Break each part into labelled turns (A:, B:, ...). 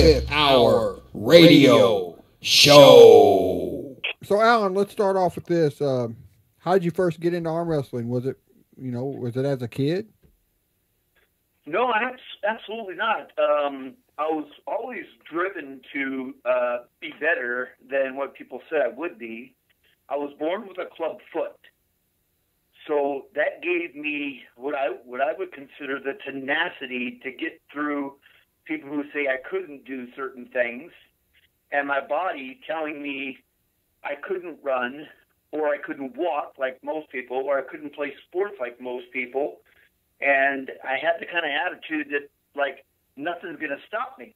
A: Fifth Hour Radio Show.
B: So, Alan, let's start off with this. How did you first get into arm wrestling? Was it as a kid?
C: No, absolutely not. I was always driven to be better than what people said I would be. I was born with a club foot. So that gave me what I would consider the tenacity to get through people who say I couldn't do certain things, and my body telling me I couldn't run, or I couldn't walk like most people, or I couldn't play sports like most people. And I had the kind of attitude that, like, nothing's going to stop me.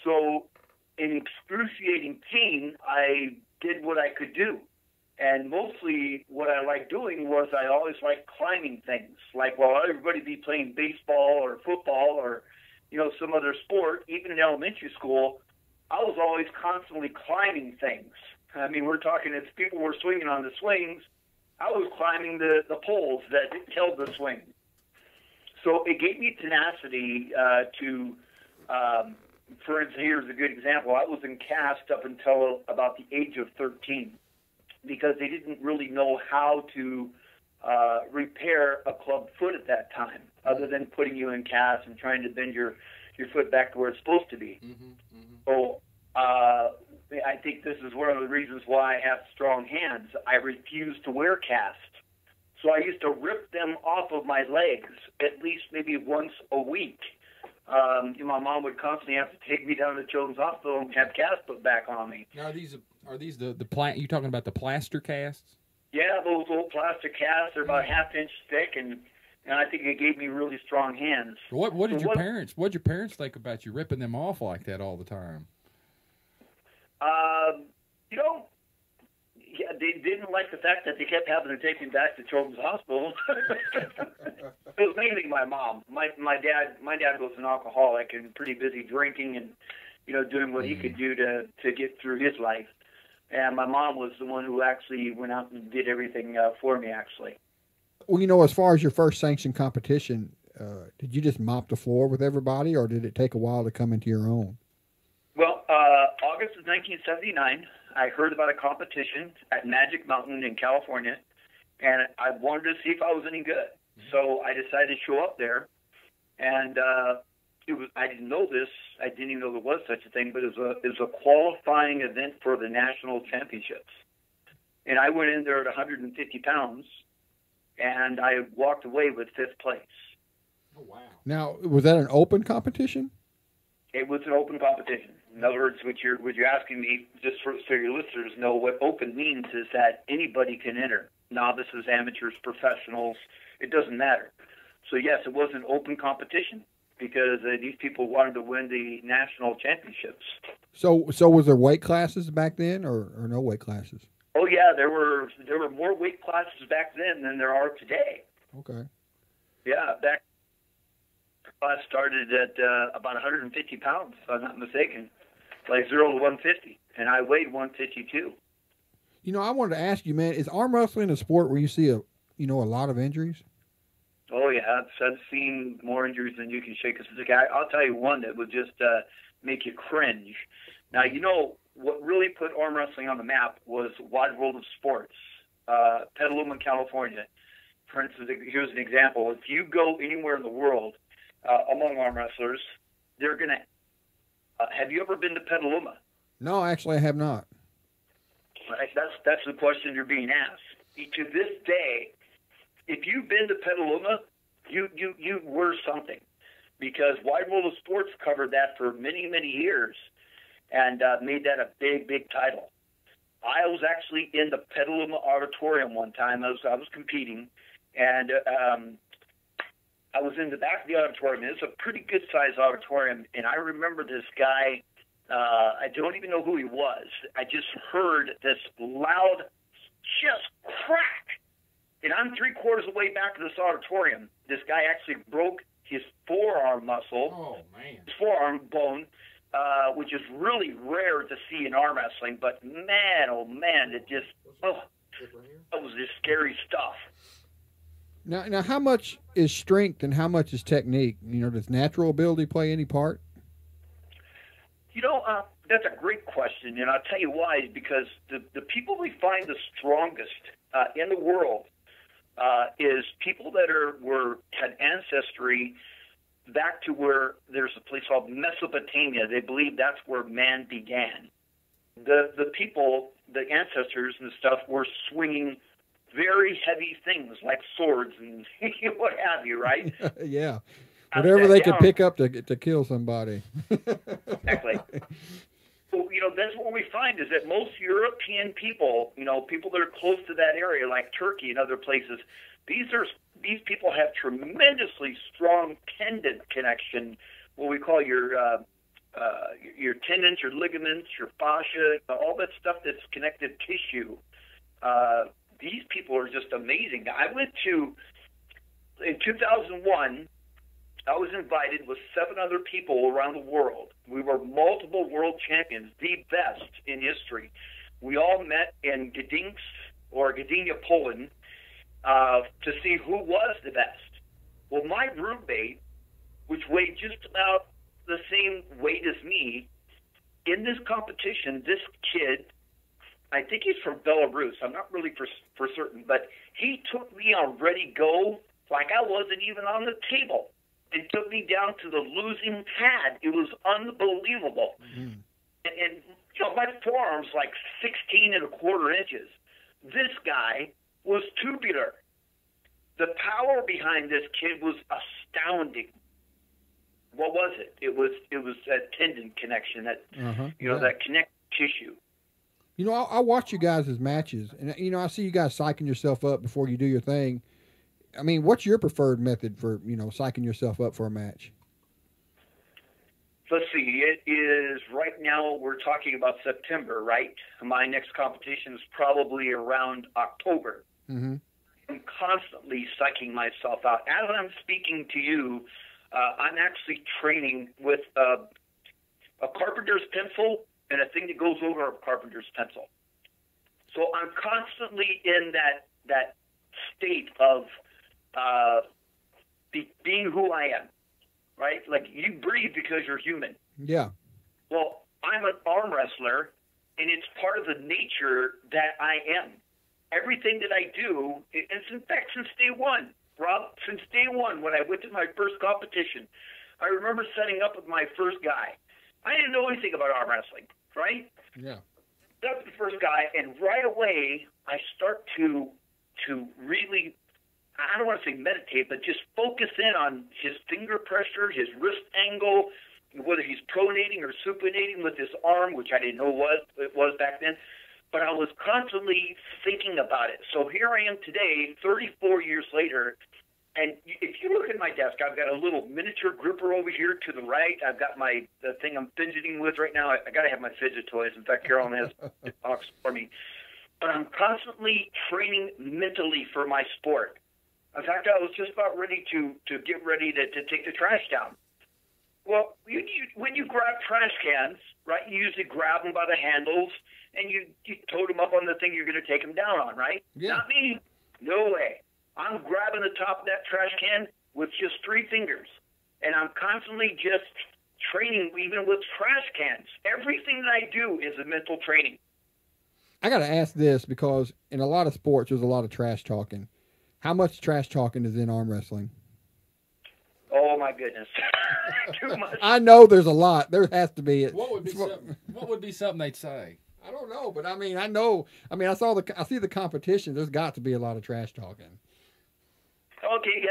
C: So in excruciating pain, I did what I could do. And mostly what I liked doing was I always liked climbing things. Like, while everybody be playing baseball or football or, some other sport, even in elementary school, I was always constantly climbing things. I mean, we're talking, if people were swinging on the swings, I was climbing the poles that held the swing. So it gave me tenacity for instance, here's a good example. I was in cast up until about the age of 13 because they didn't really know how to repair a club foot at that time, other than putting you in cast and trying to bend your foot back to where it's supposed to be. So I think this is one of the reasons why I have strong hands. I refuse to wear cast. So I used to rip them off of my legs at least maybe once a week. My mom would constantly have to take me down to Children's Hospital and have cast put back on me.
D: Now, are these the you talking about the plaster casts?
C: Yeah, those old plastic casts are about ½ inch thick, and I think it gave me really strong hands.
D: What did your parents think about you ripping them off like that all the time?
C: Yeah, they didn't like the fact that they kept having to take me back to Children's Hospital. It was mainly my mom. My dad was an alcoholic and pretty busy drinking and, doing what he could do to get through his life. And my mom was the one who actually went out and did everything for me, actually.
B: Well, as far as your first sanctioned competition, did you just mop the floor with everybody, or did it take a while to come into your own?
C: Well, August of 1979, I heard about a competition at Magic Mountain in California, and I wanted to see if I was any good. So I decided to show up there, and I didn't know this. I didn't even know there was such a thing, but it was a qualifying event for the national championships. And I went in there at 150 pounds, and I walked away with 5th place.
B: Oh, wow. Now, was that an open competition?
C: It was an open competition. In other words, what you're asking me, just so your listeners know, what open means is that anybody can enter. Novices, amateurs, professionals, it doesn't matter. So yes, it was an open competition because these people wanted to win the national championships.
B: So was there weight classes back then, or no weight classes?
C: Oh yeah, there were more weight classes back then than there are today.
B: Okay.
C: Yeah, back class started at about 150 pounds, if I'm not mistaken, like 0 to 150, and I weighed 152.
B: I wanted to ask you, man, is arm wrestling a sport where you see a lot of injuries?
C: Oh yeah, I've seen more injuries than you can shake a stick. I'll tell you one that would just make you cringe. Now, what really put arm wrestling on the map was Wide World of Sports, Petaluma, California. For instance, here's an example. If you go anywhere in the world among arm wrestlers, they're going to have you ever been to Petaluma?
B: No, actually I have not.
C: Right, that's the question you're being asked. To this day, if you've been to Petaluma, you were something, because Wide World of Sports covered that for many, many years and made that a big, big title. I was actually in the Petaluma Auditorium one time. I was competing, and I was in the back of the auditorium. It's a pretty good-sized auditorium, and I remember this guy. I don't even know who he was. I just heard this loud, just crack. And I'm 3/4 of the way back to this auditorium. This guy actually broke his forearm muscle.
D: Oh, man.
C: His forearm bone, which is really rare to see in arm wrestling. But, man, oh, man, that was just scary stuff.
B: Now, how much is strength and how much is technique? Does natural ability play any part?
C: That's a great question, and I'll tell you why. Because the people we find the strongest in the world is people that had ancestry back to where there's a place called Mesopotamia. They believe that's where man began. The people, the ancestors and stuff, were swinging very heavy things like swords and what have you, right?
B: Yeah. Whatever they could pick up to kill somebody.
C: Exactly. So, that's what we find is that most European people, people that are close to that area, like Turkey and other places, these people have tremendously strong tendon connection, what we call your tendons, your ligaments, your fascia, all that stuff that's connective tissue. These people are just amazing. In 2001, I was invited with 7 other people around the world. We were multiple world champions, the best in history. We all met in Gdynia, Poland, to see who was the best. Well, my roommate, which weighed just about the same weight as me, in this competition, this kid, I think he's from Belarus. I'm not really for certain, but he took me on ready go like I wasn't even on the table. And took me down to the losing pad. It was unbelievable. Mm-hmm. And my forearm's like 16.25 inches. This guy was tubular. The power behind this kid was astounding. What was it? It was that tendon connection, that that connective tissue.
B: I watch you guys' matches, and I see you guys psyching yourself up before you do your thing. I mean, what's your preferred method for, psyching yourself up for a match?
C: Let's see. It is right now, we're talking about September, right? My next competition is probably around October. Mm-hmm. I'm constantly psyching myself out. As I'm speaking to you, I'm actually training with a carpenter's pencil and a thing that goes over a carpenter's pencil. So I'm constantly in that state of being who I am, right? Like, you breathe because you're human.
B: Yeah.
C: Well, I'm an arm wrestler, and it's part of the nature that I am. Everything that I do, and in fact, since day one, Rob, since day one, when I went to my first competition, I remember setting up with my first guy. I didn't know anything about arm wrestling, right?
B: Yeah.
C: That's the first guy, and right away, I start to really, I don't want to say meditate, but just focus in on his finger pressure, his wrist angle, whether he's pronating or supinating with his arm, which I didn't know what it was back then, but I was constantly thinking about it. So here I am today, 34 years later, and if you look at my desk, I've got a little miniature gripper over here to the right. I've got the thing I'm fidgeting with right now. I got to have my fidget toys. In fact, Carolyn has a box for me. But I'm constantly training mentally for my sport. In fact, I was just about ready to get ready to take the trash down. Well, when you grab trash cans, right, you usually grab them by the handles, and you tote them up on the thing you're going to take them down on, right?
B: Yeah.
C: Not me. No way. I'm grabbing the top of that trash can with just 3 fingers, and I'm constantly just training even with trash cans. Everything that I do is a mental training.
B: I got to ask this because in a lot of sports, there's a lot of trash talking. How much trash talking is in arm wrestling?
C: Oh, my goodness. Too much.
B: I know there's a lot. There has to be.
D: What would be something they'd say?
B: I don't know, but I mean, I know. I mean, I see the competition. There's got to be a lot of trash talking.
C: Okay,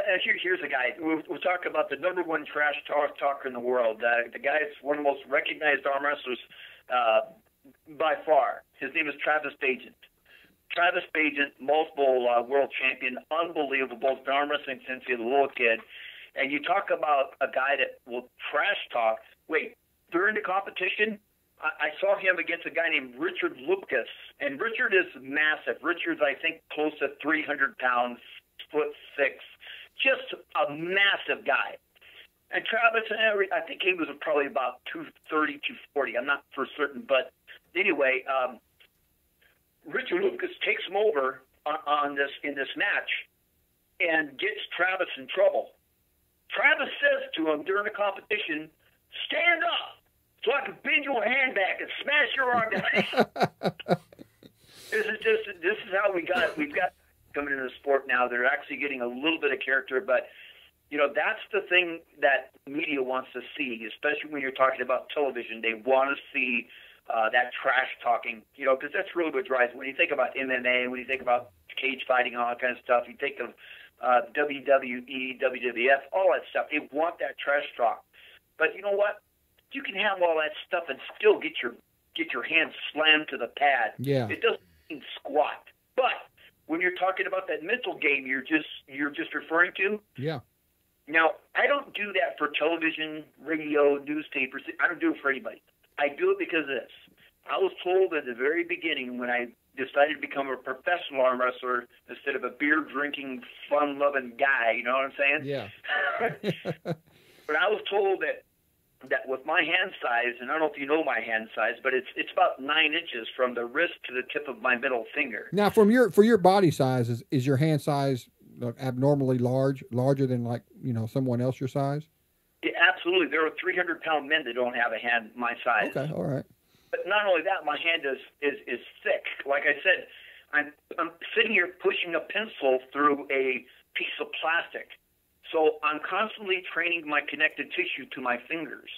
C: here's a guy. We'll talk about the number one trash talker in the world. The guy is one of the most recognized arm wrestlers by far. His name is Travis Bagent. Travis Bagent, multiple world champion, unbelievable. He's been arm wrestling since he was a little kid. And you talk about a guy that will trash talk. Wait, during the competition, I saw him against a guy named Richard Lucas. And Richard is massive. Richard's, I think, close to 300 pounds, 6'6". Just a massive guy. And Travis, I think he was probably about 230, 240. I'm not for certain. But anyway, Richard Lucas takes him over in this match and gets Travis in trouble. Travis says to him during the competition, "Stand up, so I can bend your hand back and smash your arm down. This is how we've got coming into the sport now. They're actually getting a little bit of character, but that's the thing that media wants to see, especially when you're talking about television. They want to see that trash talking, because that's really what drives. When you think about MMA, when you think about cage fighting, all that kind of stuff, you think of WWE, WWF, all that stuff. They want that trash talk. But you know what? You can have all that stuff and still get your hands slammed to the pad.
B: Yeah.
C: It doesn't mean squat. But when you're talking about that mental game you're just referring to,
B: yeah.
C: Now, I don't do that for television, radio, newspapers. I don't do it for anybody. I do it because of this. I was told at the very beginning when I decided to become a professional arm wrestler instead of a beer-drinking, fun-loving guy, you know what I'm saying?
B: Yeah.
C: But I was told that with my hand size, and I don't know if you know my hand size, but it's about 9 inches from the wrist to the tip of my middle finger.
B: Now, for your body size, is your hand size abnormally larger than someone else your size?
C: Yeah, absolutely. There are 300-pound men that don't have a hand my size.
B: Okay, all right.
C: But not only that, my hand is thick. Like I said, I'm sitting here pushing a pencil through a piece of plastic. So I'm constantly training my connective tissue to my fingers.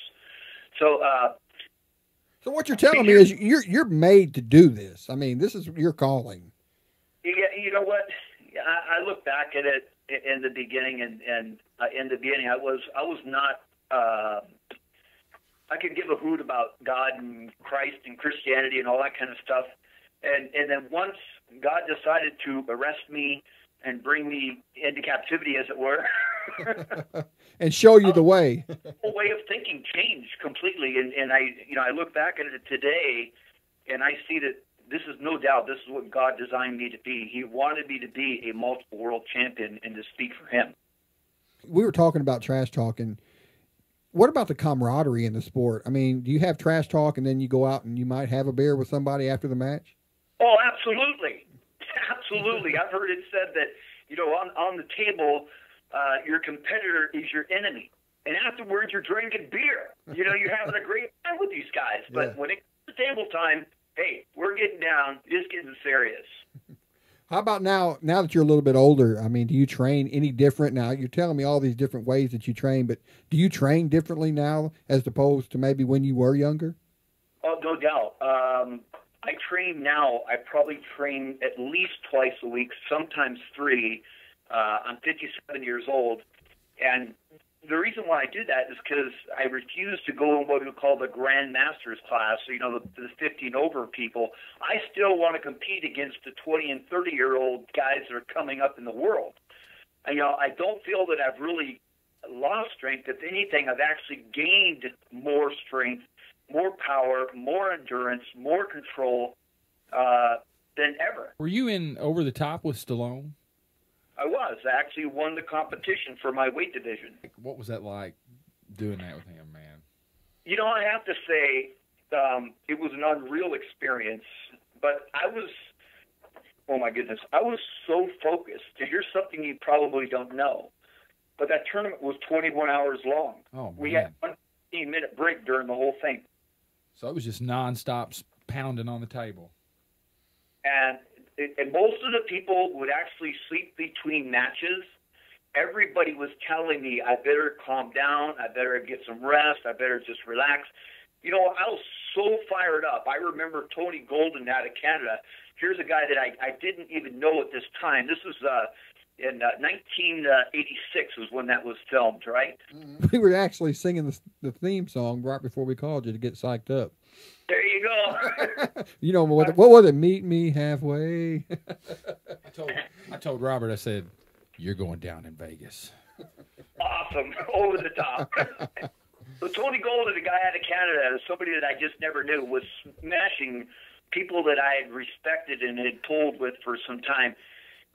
C: So
B: what you're telling me is you're made to do this. I mean, this is your calling.
C: Yeah, you know what? I look back at it in the beginning, and in the beginning, I was not. I could give a hoot about God and Christ and Christianity and all that kind of stuff, and then once God decided to arrest me and bring me into captivity, as it were,
B: and show you the way.
C: The whole way of thinking changed completely, and I look back at it today, and I see that. This is no doubt, this is what God designed me to be. He wanted me to be a multiple world champion and to speak for him.
B: We were talking about trash talking. What about the camaraderie in the sport? I mean, do you have trash talk and then you go out and you might have a beer with somebody after the match?
C: Oh, absolutely. Absolutely. I've heard it said that, on the table, your competitor is your enemy. And afterwards, you're drinking beer. You're having a great time with these guys. But when it comes to table time, hey, we're getting down, just getting serious.
B: How about now that you're a little bit older? I mean, do you train any different now? You're telling me all these different ways that you train, but do you train differently now as opposed to maybe when you were younger?
C: Oh, no doubt. I train now. I probably train at least twice a week, sometimes 3. I'm 57 years old, and the reason why I do that is because I refuse to go in what we call the Grand Masters class, the 15 over people. I still want to compete against the 20 and 30-year-old guys that are coming up in the world. And, I don't feel that I've really lost strength. If anything, I've actually gained more strength, more power, more endurance, more control than ever.
D: Were you in Over the Top with Stallone?
C: I was. I actually won the competition for my weight division.
D: What was that like, doing that with him, man?
C: I have to say it was an unreal experience, but oh my goodness, I was so focused. And here's something you probably don't know, but that tournament was 21 hours long.
D: Oh, man.
C: We had 15-minute break during the whole thing.
D: So it was just nonstop pounding on the table.
C: And most of the people would actually sleep between matches. Everybody was telling me, I better calm down, I better get some rest, I better just relax. I was so fired up. I remember Tony Golden out of Canada. Here's a guy that I didn't even know at this time. This was in 1986 was when that was filmed, right?
B: We were actually singing the theme song right before we called you to get psyched up.
C: There you go.
B: What was it? Meet me halfway.
D: I told Robert, I said, you're going down in Vegas.
C: Awesome. Over the top. So Tony Golden, a guy out of Canada, somebody that I just never knew, was smashing people that I had respected and had pulled with for some time.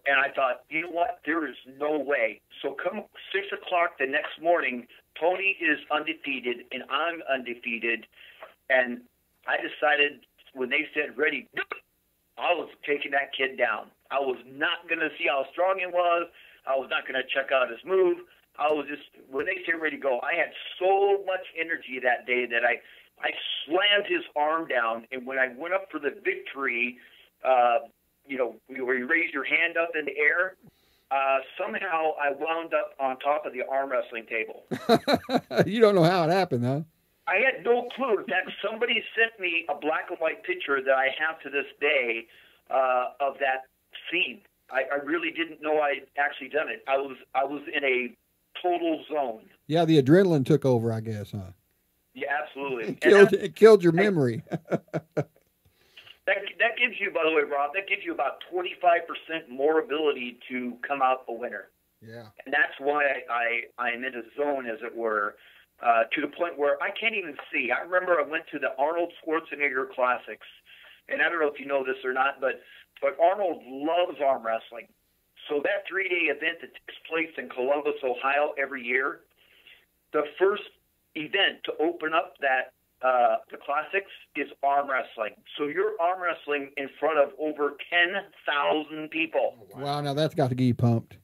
C: And I thought, you know what? There is no way. So come 6 o'clock the next morning, Tony is undefeated and I'm undefeated. And I decided when they said ready, I was taking that kid down. I was not going to see how strong he was. I was not going to check out his move. I was just, when they said ready to go, I had so much energy that day that I slammed his arm down, and when I went up for the victory, where you raise your hand up in the air, somehow I wound up on top of the arm wrestling table.
B: You don't know how it happened, huh?
C: I had no clue. In fact, somebody sent me a black and white picture that I have to this day of that scene. I really didn't know I'd actually done it. I was in a total zone.
B: Yeah, the adrenaline took over, I guess, huh?
C: Yeah, absolutely.
B: It killed your memory.
C: That gives you, by the way, Rob, that gives you about 25% more ability to come out a winner.
B: Yeah.
C: And that's why I am in a zone, as it were, to the point where I can't even see. I remember I went to the Arnold Schwarzenegger Classics, and I don't know if you know this or not, but Arnold loves arm wrestling. So that 3-day event that takes place in Columbus, Ohio every year, the first event to open up that the Classics is arm wrestling. So you're arm wrestling in front of over 10,000 people.
B: Wow, now that's got to get you pumped.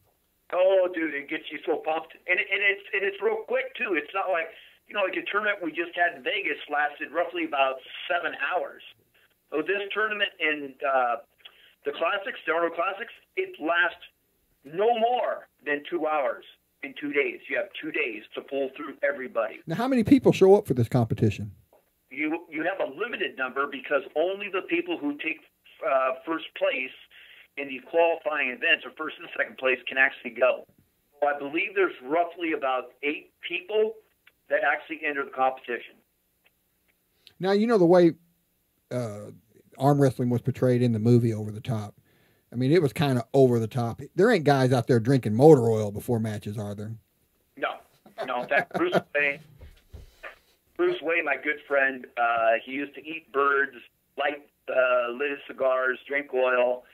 C: Oh, dude, it gets you so pumped, and it's real quick too. It's not like like a tournament we just had in Vegas lasted roughly about 7 hours. So this tournament in the Classics, the Arnold Classics, it lasts no more than 2 hours. In 2 days, you have 2 days to pull through everybody.
B: Now, how many people show up for this competition?
C: You have a limited number because only the people who take first place in these qualifying events, or first and second place, can actually go. So I believe there's roughly about 8 people that actually enter the competition.
B: Now, you know the way arm wrestling was portrayed in the movie Over the Top. I mean, it was kind of over the top. There ain't guys out there drinking motor oil before matches, are there?
C: No. In fact, Bruce Way, my good friend, he used to eat birds, light lit cigars, drink oil,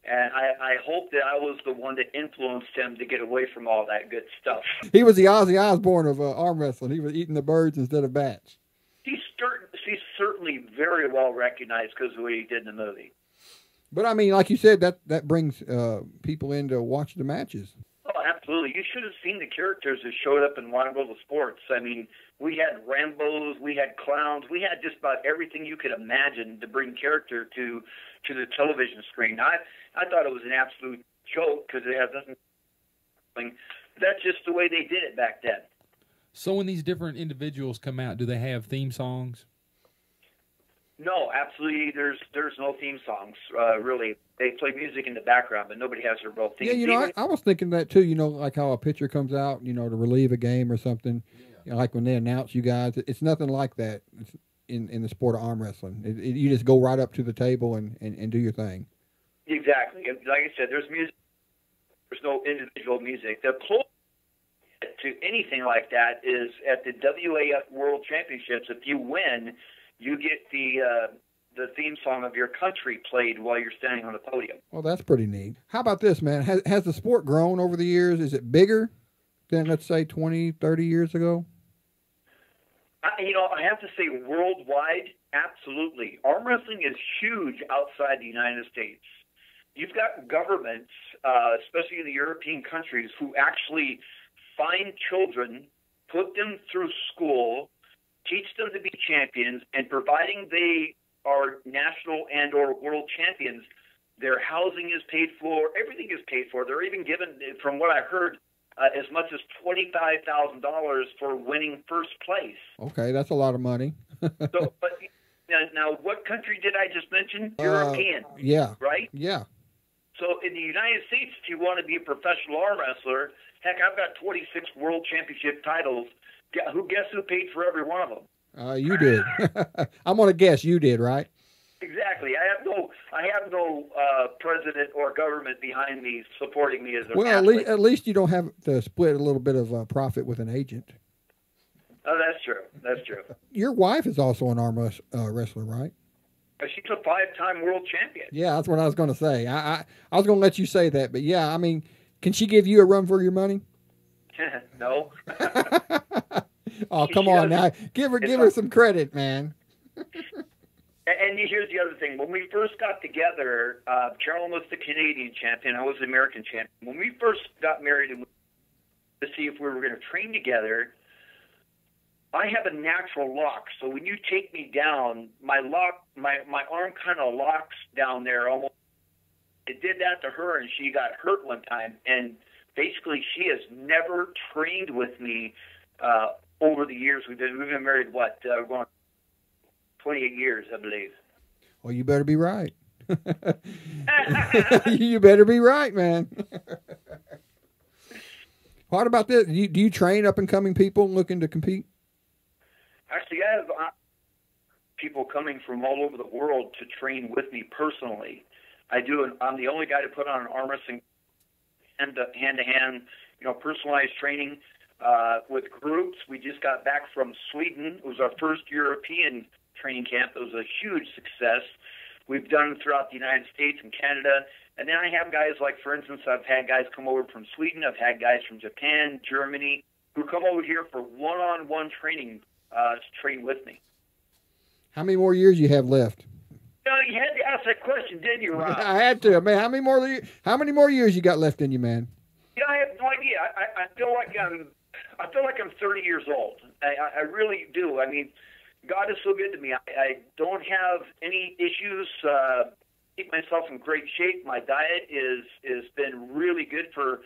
C: and I hope that I was the one that influenced him to get away from all that good stuff.
B: He was the Ozzy Osbourne of arm wrestling. He was eating the birds instead of bats.
C: He's certainly very well recognized because of what he did in the movie.
B: But, I mean, like you said, that brings people in to watch the matches.
C: Oh, absolutely. You should have seen the characters that showed up in Wild World of Sports. I mean, we had Rambos, we had clowns, we had just about everything you could imagine to bring character to the television screen. I thought it was an absolute joke because it has nothing. That's just the way they did it back then.
D: So when these different individuals come out, do they have theme songs?
C: No, absolutely. There's no theme songs, really. They play music in the background, but nobody has their real theme.
B: Yeah, I was thinking that too. Like how a pitcher comes out, to relieve a game or something. Yeah. Like when they announce you guys, it's nothing like that in the sport of arm wrestling. You just go right up to the table and do your thing. Exactly.
C: Like I said, there's music. There's no individual music. The closest to anything like that is at the WAF World Championships. If you win, you get the theme song of your country played while you're standing on the podium. Well,
B: that's pretty neat. How about this, man? Has the sport grown over the years? Is it bigger than, let's say, 20, 30 years ago?
C: I have to say worldwide, absolutely. Arm wrestling is huge outside the United States. You've got governments, especially in the European countries, who actually find children, put them through school, teach them to be champions, and providing they are national and or world champions, their housing is paid for, everything is paid for. They're even given, from what I heard, as much as $25,000 for winning first place.
B: Okay, that's a lot of money.
C: So, but now, what country did I just mention? European.
B: Yeah.
C: Right?
B: Yeah.
C: So in the United States, if you want to be a professional arm wrestler, heck, I've got 26 world championship titles. Guess who paid for every one of them?
B: You did. I'm gonna guess you did, right?
C: Exactly. I have no president or government behind me supporting me as a
B: well. At least you don't have to split a little bit of profit with an agent.
C: Oh, that's true. That's true.
B: Your wife is also an arm wrestler, right?
C: She's a 5-time world champion.
B: Yeah, that's what I was going to say. I was going to let you say that, but yeah, I mean, can she give you a run for your money?
C: No.
B: Oh, come on now. Give her some credit, man.
C: And here's the other thing. When we first got together, Carolyn was the Canadian champion. I was the American champion. When we first got married and to see if we were going to train together, I have a natural lock, so when you take me down, my arm kind of locks down there almost. It did that to her, and she got hurt one time. And basically, she has never trained with me over the years. We've been married, going 28 years, I believe.
B: Well, you better be right. You better be right, man. What about this? Do you train up-and-coming people looking to compete?
C: Actually, I have people coming from all over the world to train with me personally. I'm the only guy to put on an arm wrestling hand-to-hand, personalized training with groups. We just got back from Sweden. It was our first European training camp. It was a huge success. We've done throughout the United States and Canada. And then I have guys like, for instance, I've had guys come over from Sweden. I've had guys from Japan, Germany, who come over here for one-on-one training to train with me.
B: How many more years you have left?
C: You had to ask that question, didn't you, Rob?
B: I had to. Man, how many more years you got left in you, man?
C: I have no idea. I feel like I'm 30 years old. I really do. I mean, God is so good to me. I don't have any issues. Keep myself in great shape. My diet is been really good for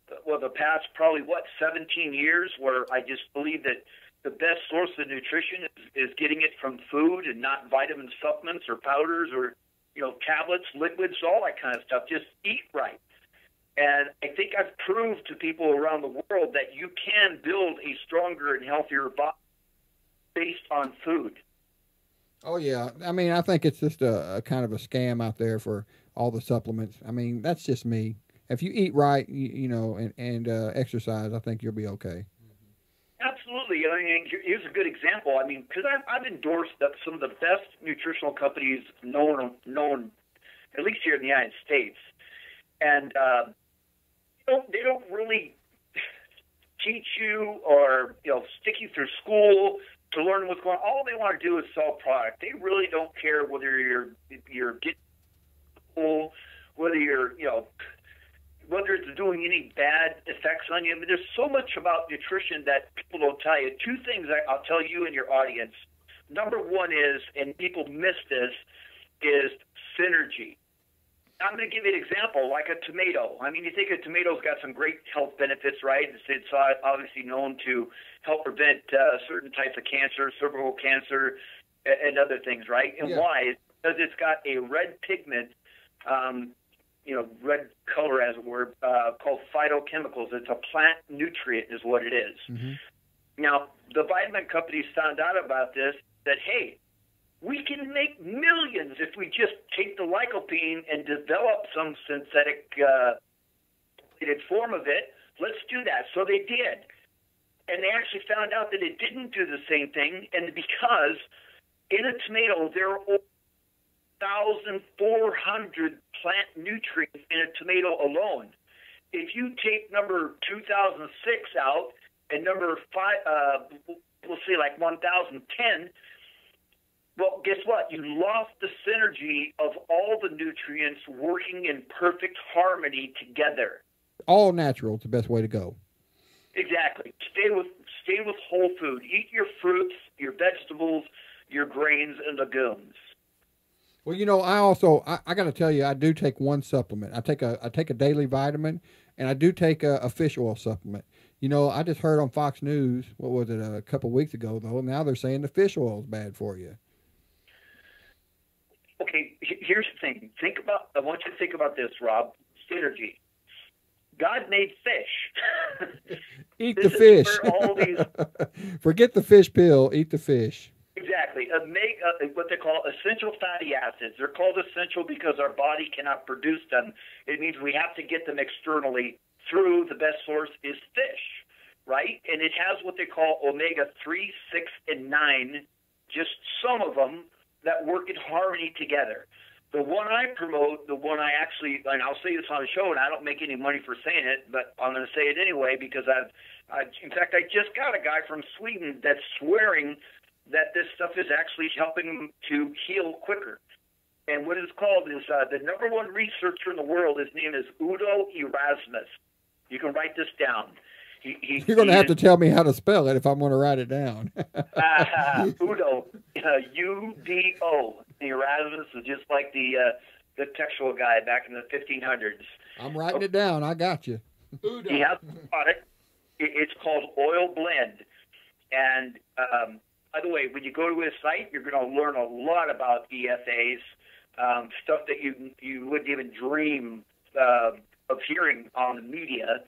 C: the past probably 17 years, where I just believe that the best source of nutrition is getting it from food and not vitamin supplements or powders or tablets, liquids, all that kind of stuff. Just eat right. And I think I've proved to people around the world that you can build a stronger and healthier body based on food.
B: Oh, yeah. I mean, I think it's just a kind of a scam out there for all the supplements. I mean, that's just me. If you eat right, and exercise, I think you'll be okay.
C: Absolutely. I mean, here's a good example. I mean, because I've endorsed some of the best nutritional companies known, at least here in the United States. And they don't really teach you or stick you through school to learn what's going on. All they want to do is sell product. They really don't care whether you're getting school, whether whether it's doing any bad effects on you. I mean, there's so much about nutrition that people don't tell you. Two things I'll tell you and your audience. Number one is, and people miss this, is synergy. I'm going to give you an example, like a tomato. I mean, you think a tomato's got some great health benefits, right? It's obviously known to help prevent certain types of cancer, cervical cancer, and other things, right? And why? Because it's got a red pigment, red color, as it were, called phytochemicals. It's a plant nutrient is what it is. Mm-hmm. Now, the vitamin companies found out about this, that, hey, we can make millions if we just take the lycopene and develop some synthetic form of it. Let's do that. So they did. And they actually found out that it didn't do the same thing, and because in a tomato there are 1,400 plant nutrients in a tomato alone. If you take number 2006 out and number 5, we'll say like 1,010, well, guess what? You lost the synergy of all the nutrients working in perfect harmony together.
B: All natural is the best way to go. Exactly.
C: Stay with whole food. Eat your fruits, your vegetables, your grains, and legumes.
B: Well, I got to tell you, I do take one supplement. I take a daily vitamin, and I do take a fish oil supplement. I just heard on Fox News, what was it, a couple weeks ago, though, now they're saying the fish oil is bad for you.
C: Okay, here's the thing. I want you to think about this, Rob. Synergy. God made fish.
B: Eat the fish.
C: All these...
B: Forget the fish pill. Eat the fish.
C: Exactly. What they call essential fatty acids. They're called essential because our body cannot produce them. It means we have to get them externally through. The best source is fish, right? And it has what they call omega 3, 6, and 9, just some of them that work in harmony together. The one I promote, the one I actually, and I'll say this on the show, and I don't make any money for saying it, but I'm going to say it anyway because in fact, I just got a guy from Sweden that's swearing that this stuff is actually helping him to heal quicker. And what it's called is the number one researcher in the world. His name is Udo Erasmus. You can write this down.
B: You're going to have to tell me how to spell it if I'm going to write it down.
C: Udo, U-D-O. Erasmus is just like the textual guy back in the 1500s.
B: I'm writing it down. I got you.
D: Udo.
C: He has a product. It's called Oil Blend. And by the way, when you go to his site, you're going to learn a lot about EFAs, stuff that you wouldn't even dream of hearing on the media.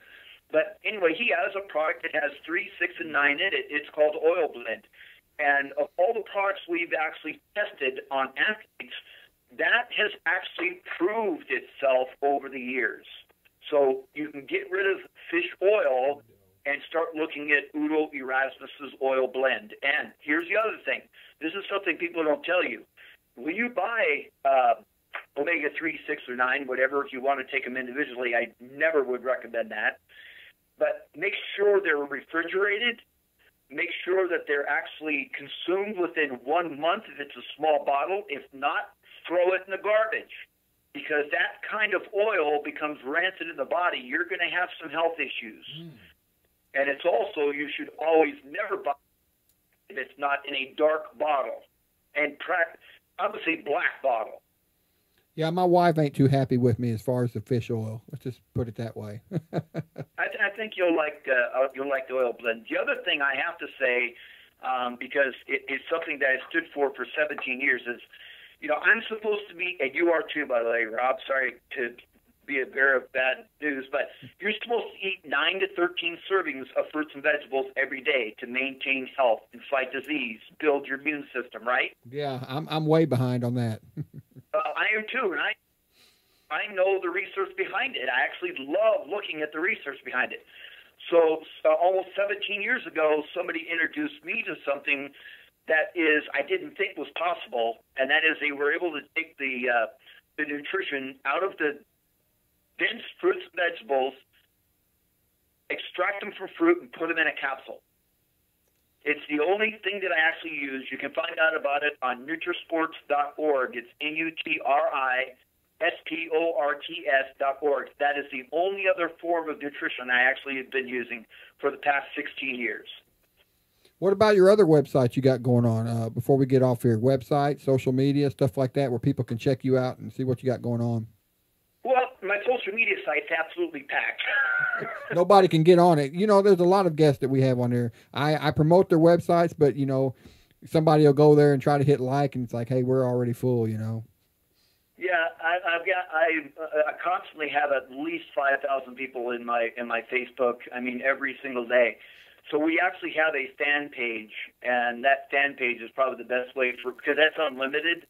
C: But anyway, he has a product that has 3, 6, and 9 in it. It's called Oil Blend. And of all the products we've actually tested on athletes, that has actually proved itself over the years. So you can get rid of fish oil and start looking at Udo Erasmus's Oil Blend. And here's the other thing. This is something people don't tell you. When you buy omega-3, 6, or 9, whatever, if you want to take them individually, I never would recommend that. But make sure they're refrigerated. Make sure that they're actually consumed within 1 month if it's a small bottle. If not, throw it in the garbage. Because that kind of oil becomes rancid in the body. You're going to have some health issues. And it's also, you should always never buy if it's not in a dark bottle. And obviously black bottle.
B: Yeah, my wife ain't too happy with me as far as the fish oil. Let's just put it that way.
C: I think you'll like the Oil Blend. The other thing I have to say, because it's something that I stood for 17 years, is, I'm supposed to be, and you are too, by the way, Rob. Sorry to be a bearer of bad news, but you're supposed to eat 9 to 13 servings of fruits and vegetables every day to maintain health and fight disease, build your immune system, right?
B: Yeah, I'm way behind on that.
C: I am too, and I know the research behind it. I actually love looking at the research behind it. So almost 17 years ago, somebody introduced me to something that I didn't think was possible, and that is they were able to take the nutrition out of the dense fruits and vegetables, extract them from fruit, and put them in a capsule. It's the only thing that I actually use. You can find out about it on Nutrisports.org. It's NutriSports.org. That is the only other form of nutrition I actually have been using for the past 16 years.
B: What about your other websites you got going on? Before we get off here, website, social media, stuff like that, where people can check you out and see what you got going on.
C: Well, my social media site's absolutely packed.
B: Nobody can get on it. There's a lot of guests that we have on there. I promote their websites, but, somebody will go there and try to hit like, and it's like, hey, we're already full,
C: Yeah, I constantly have at least 5,000 people in my Facebook. I mean, every single day. So we actually have a fan page, and that fan page is probably the best way because that's unlimited,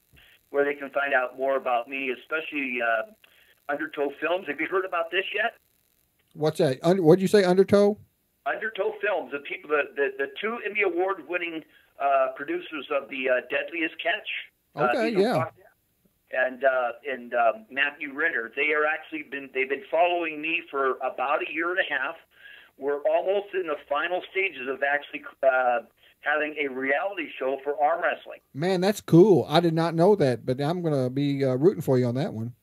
C: where they can find out more about me, especially Undertow Films. Have you heard about this yet?
B: What's that? What'd you say, Undertow?
C: Undertow Films, the 2 Emmy Award-winning producers of the Deadliest Catch.
B: Okay, yeah.
C: And Matthew Ritter. They've been following me for about a year and a half. We're almost in the final stages of actually having a reality show for arm wrestling.
B: Man, that's cool. I did not know that, but I'm going to be rooting for you on that one.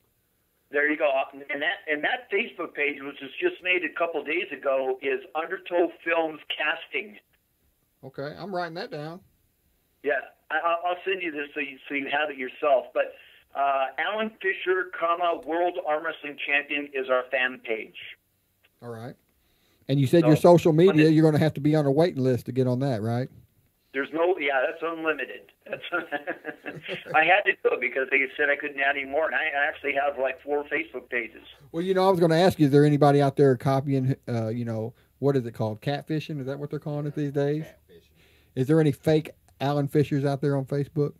C: There you go. And that Facebook page, which was just made a couple of days ago, is Undertow Films Casting.
B: Okay, I'm writing that down.
C: Yeah, I'll send you this so you have it yourself. But Alan Fisher, World Arm Wrestling Champion is our fan page.
B: All right. And you said your social media, you're going to have to be on a waiting list to get on that, right?
C: That's unlimited. I had to do it because they said I couldn't add any more, and I actually have like 4 Facebook pages.
B: Well, I was going to ask you, is there anybody out there copying, what is it called? Catfishing? Is that what they're calling it these days? Catfishing. Is there any fake Alan Fishers out there on Facebook?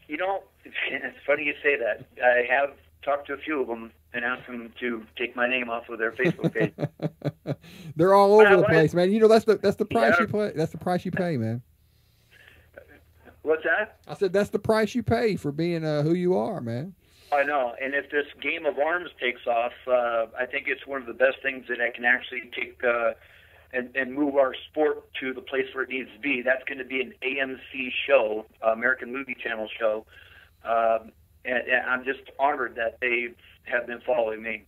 C: It's funny you say that. I have talked to a few of them and asked them to take my name off of their Facebook page.
B: They're all over the place, man. That's the price you pay. That's the price you pay, man.
C: What's that?
B: I said that's the price you pay for being who you are, man.
C: I know. And if this game of arms takes off, I think it's one of the best things that I can actually take and move our sport to the place where it needs to be. That's going to be an AMC show, American Movie Channel show. And I'm just honored that they have been following me.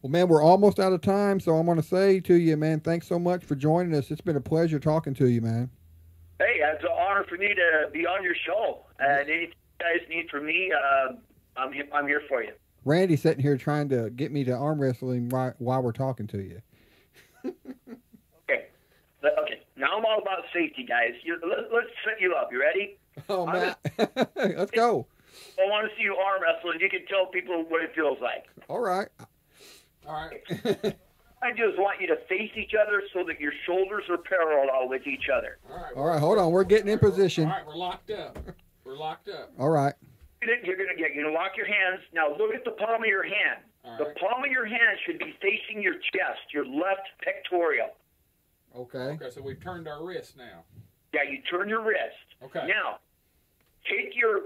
B: Well, man, we're almost out of time, so I'm going to say to you, man, thanks so much for joining us. It's been a pleasure talking to you, man.
C: Hey, it's an honor for me to be on your show. And anything you guys need from me, I'm here for you.
B: Randy's sitting here trying to get me to arm wrestling while we're talking to you.
C: Okay. Now I'm all about safety, guys. Let's set you up. You ready?
B: Oh, man. Let's go.
C: I want to see you arm wrestle, and you can tell people what it feels like.
B: All right.
C: I just want you to face each other so that your shoulders are parallel with each other.
B: All right, hold on. We're getting in position.
D: All right, we're locked up.
B: All right.
C: You're gonna lock your hands. Now look at the palm of your hand.
D: All
C: The
D: right.
C: palm of your hand should be facing your chest, your left pectoral.
B: Okay.
D: Okay, so we've turned our wrist now.
C: Yeah, you turn your wrist.
D: Okay.
C: Now, take your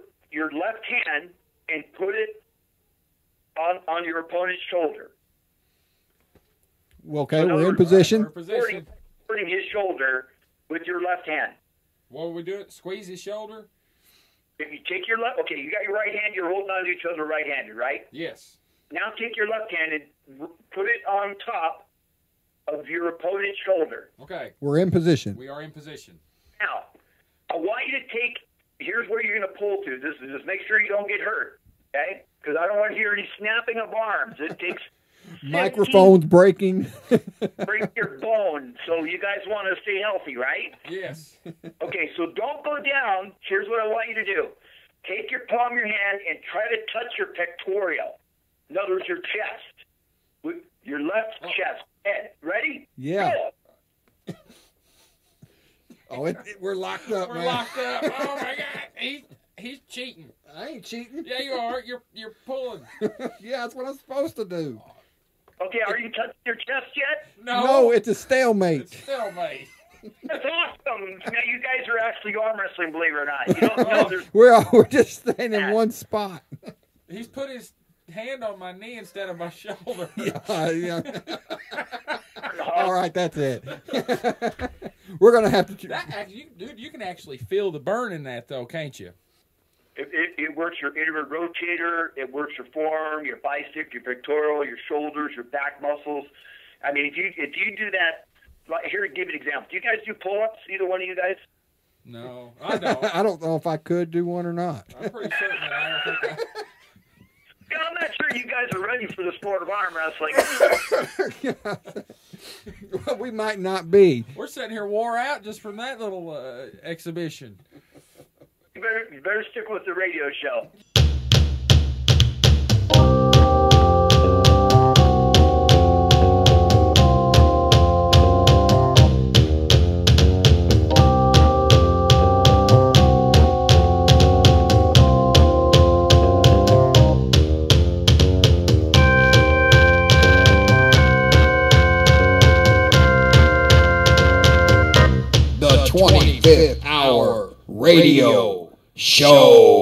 C: left hand and put it on your opponent's shoulder.
B: Well, okay,
C: So
B: we're in
C: we're
B: position.
D: We're positioned.
C: Supporting his shoulder with your left hand.
D: What are we doing? Squeeze his shoulder?
C: If you take your left, okay, you got your right hand, you're holding on to each other right-handed, right?
D: Yes.
C: Now take your left hand and put it on top of your opponent's shoulder.
D: Okay.
B: We're in position.
D: We are in position.
C: Now, I want you to here's where you're going to pull to. Just make sure you don't get hurt, okay? Because I don't want to hear any snapping of arms. It takes
B: Microphone's breaking.
C: break your bone. So you guys want to stay healthy, right?
D: Yes.
C: Okay, so don't go down. Here's what I want you to do. Take your palm of your hand and try to touch your pectoral. In other words, your chest. With your left chest. Head. Ready?
B: Yeah.
C: Go.
B: Oh, we're locked up,
D: We're
B: man.
D: locked up. Oh my God. He's cheating.
B: I ain't cheating.
D: Yeah, you are. You're pulling.
B: Yeah, that's what I'm supposed to do.
C: Okay, are you touching your chest yet?
B: No, it's a stalemate.
D: It's stalemate.
C: That's awesome. Now you guys are actually arm wrestling, believe it or not. You don't know there's
B: We're just staying in one spot.
D: He's put his hand on my knee instead of my shoulder.
B: Yeah. All right, that's it. We're gonna have to.
D: Dude, you can actually feel the burn in that, though, can't you?
C: It works your inward rotator, it works your forearm, your bicep, your pectoral, your shoulders, your back muscles. I mean, if you do that, like, here, give you an example. Do you guys do pull-ups, either one of you guys?
D: No, I don't.
B: I don't know if I could do one or not.
D: I'm pretty certain that I don't think
C: Yeah, I'm not sure you guys are ready for the sport of arm wrestling.
B: Well, we might not be.
D: we're sitting here wore out just from that little exhibition.
C: You better stick with the radio show.
A: The 25th Hour Radio Show.